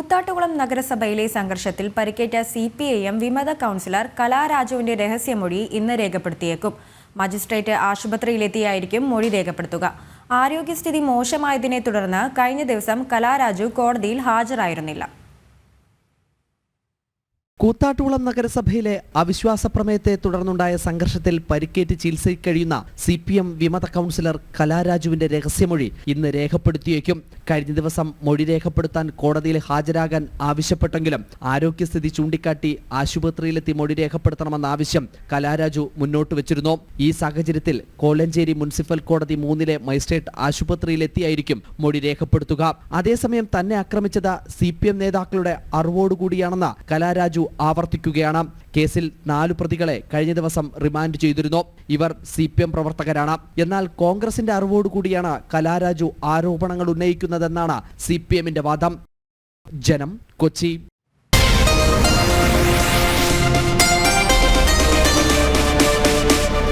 കൂത്താട്ടുകുളം നഗരസഭയിലെ സംഘർഷത്തിൽ പരിക്കേറ്റ CPIM വിമത കൗൺസിലർ കലാരാജുവിന്റെ രഹസ്യമൊഴി ഇന്ന് രേഖപ്പെടുത്തിയേക്കും. മജിസ്ട്രേറ്റ് ആശുപത്രിയിലെത്തിയായിരിക്കും മൊഴി രേഖപ്പെടുത്തുക. ആരോഗ്യസ്ഥിതി മോശമായതിനെ തുടർന്ന് കഴിഞ്ഞ ദിവസം കലാരാജു കോടതിയിൽ ഹാജരായിരുന്നില്ല. കൂത്താട്ടുകുളം നഗരസഭയിലെ അവിശ്വാസ പ്രമേയത്തെ തുടർന്നുണ്ടായ സംഘർഷത്തിൽ പരിക്കേറ്റ് ചികിത്സയിൽ കഴിയുന്ന CPM വിമത കൗൺസിലർ കലാരാജുവിന്റെ രഹസ്യമൊഴി ഇന്ന് രേഖപ്പെടുത്തിയേക്കും. കഴിഞ്ഞ ദിവസം മൊഴി രേഖപ്പെടുത്താൻ കോടതിയിൽ ഹാജരാകാൻ ആവശ്യപ്പെട്ടെങ്കിലും ആരോഗ്യസ്ഥിതി ചൂണ്ടിക്കാട്ടി ആശുപത്രിയിലെത്തി മൊഴി രേഖപ്പെടുത്തണമെന്ന ആവശ്യം കലാരാജു മുന്നോട്ട് വെച്ചിരുന്നു. ഈ സാഹചര്യത്തിൽ കോലഞ്ചേരി മുനിസിപ്പൽ കോടതി 3-ലെ മജിസ്ട്രേറ്റ് ആശുപത്രിയിലെത്തിയായിരിക്കും മൊഴി രേഖപ്പെടുത്തുക. അതേസമയം തന്നെ ആക്രമിച്ചത് CPM നേതാക്കളുടെ അറിവോടുകൂടിയാണെന്ന് കലാരാജു ആവർത്തിക്കുകയാണ്. കേസിൽ 4 പ്രതികളെ കഴിഞ്ഞ ദിവസം റിമാൻഡ് ചെയ്തിരുന്നു. ഇവർ CPM പ്രവർത്തകരാണ്. എന്നാൽ കോൺഗ്രസിന്റെ അറിവോടുകൂടിയാണ് കലാരാജു ആരോപണങ്ങൾ ഉന്നയിക്കുന്നതെന്നാണ് CPMന്റെ വാദം. ജനം, കൊച്ചി.